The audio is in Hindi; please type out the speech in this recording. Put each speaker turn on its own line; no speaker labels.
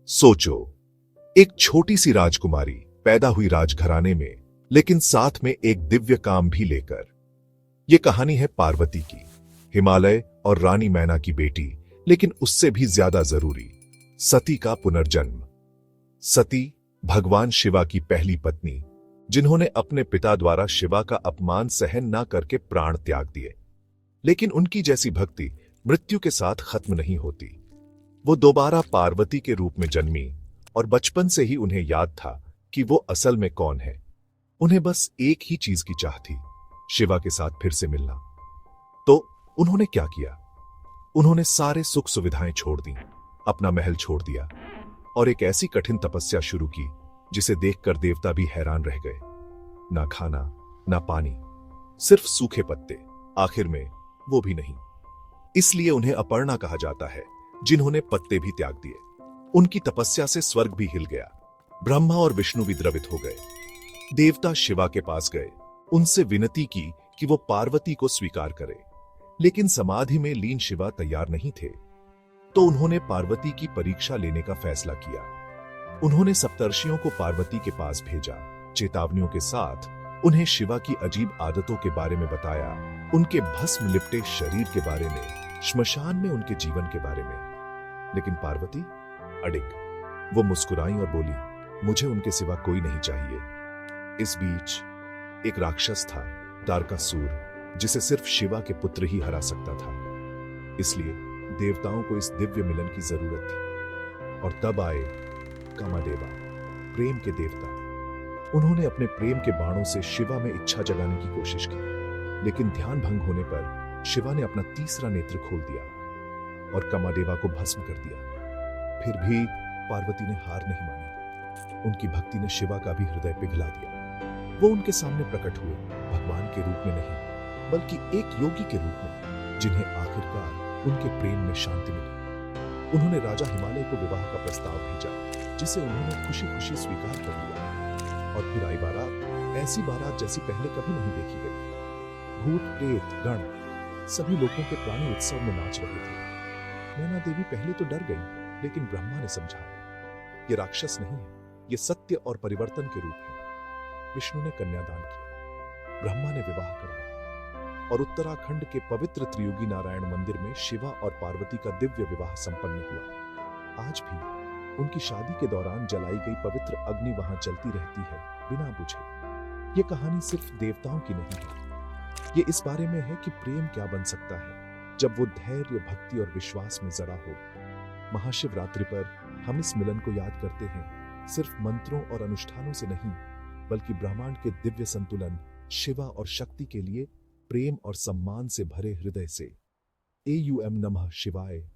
सोचो, एक छोटी सी राजकुमारी पैदा हुई राजघराने में, लेकिन साथ में एक दिव्य काम भी लेकर। यह कहानी है पार्वती की, हिमालय और रानी मैना की बेटी, लेकिन उससे भी ज्यादा जरूरी सती का पुनर्जन्म। सती भगवान शिवा की पहली पत्नी, जिन्होंने अपने पिता द्वारा शिवा का अपमान सहन न करके प्राण त्याग दिए। लेकिन उनकी जैसी भक्ति मृत्यु के साथ खत्म नहीं होती। वो दोबारा पार्वती के रूप में जन्मी और बचपन से ही उन्हें याद था कि वो असल में कौन है। उन्हें बस एक ही चीज की चाह थी, शिवा के साथ फिर से मिलना। तो उन्होंने क्या किया? उन्होंने सारे सुख सुविधाएं छोड़ दी, अपना महल छोड़ दिया और एक ऐसी कठिन तपस्या शुरू की जिसे देखकर देवता भी हैरान रह गए। ना खाना, ना पानी, सिर्फ सूखे पत्ते। आखिर में वो भी नहीं। इसलिए उन्हें अपर्णा कहा जाता है, जिन्होंने पत्ते भी त्याग दिए। उनकी तपस्या से स्वर्ग भी हिल गया। ब्रह्मा और विष्णु भी द्रवित हो गए। देवता शिवा के पास गए, उनसे विनती की कि वो पार्वती को स्वीकार करे। लेकिन समाधि में लीन शिवा तैयार नहीं थे। तो उन्होंने पार्वती की परीक्षा लेने का फैसला किया। उन्होंने सप्तर्षियों को पार्वती के पास भेजा, चेतावनियों के साथ उन्हें शिवा की अजीब आदतों के बारे में बताया, उनके भस्म लिपटे शरीर के बारे में, श्मशान में उनके जीवन के बारे में। लेकिन पार्वती अडिग। वो मुस्कुराई और बोली, मुझे उनके सिवा कोई नहीं चाहिए। इस बीच एक राक्षस था, तारकासुर, जिसे सिर्फ शिवा के पुत्र ही हरा सकता था। इसलिए देवताओं को इस दिव्य मिलन की जरूरत थी। और तब आए कामदेवा, प्रेम के देवता। उन्होंने अपने प्रेम के बाणों से शिवा में इच्छा जगाने की कोशिश की। लेकिन ध्यान भंग होने पर शिवा ने अपना तीसरा नेत्र खोल दिया और कामदेवा को भस्म कर दिया। फिर भी पार्वती ने हार नहीं मानी। उनकी भक्ति ने शिवा का भी हृदय पिघला दिया। वो उनके सामने प्रकट हुए, भगवान के रूप में नहीं, बल्कि एक योगी के रूप में, जिन्हें आखिरकार उनके प्रेम में शांति मिली। उन्होंने राजा हिमालय को विवाह का प्रस्ताव भेजा, जिसे उन्होंने खुशी खुशी स्वीकार कर लिया। और फिर आई बारात, ऐसी बारात जैसी पहले कभी नहीं देखी गई। भूत प्रेत गण सभी लोगों के प्राणी उत्सव में नाच रहे थे। नैना देवी पहले तो डर गई, लेकिन ब्रह्मा ने समझाया, ये राक्षस नहीं है, ये सत्य और परिवर्तन के रूप है। विष्णु ने कन्यादान किया, ब्रह्मा ने विवाह कराया और उत्तराखंड के पवित्र त्रियुगी नारायण मंदिर में शिवा और पार्वती का दिव्य विवाह संपन्न हुआ। आज भी उनकी शादी के दौरान जलाई गई पवित्र अग्नि वहां जलती रहती है, बिना बुझे। ये कहानी सिर्फ देवताओं की नहीं है, ये इस बारे में है कि प्रेम क्या बन सकता है जब वो धैर्य, भक्ति और विश्वास में जड़ा हो। महाशिवरात्रि पर हम इस मिलन को याद करते हैं, सिर्फ मंत्रों और अनुष्ठानों से नहीं, बल्कि ब्रह्मांड के दिव्य संतुलन, शिवा और शक्ति के लिए प्रेम और सम्मान से भरे हृदय से। AUM नमः शिवाय।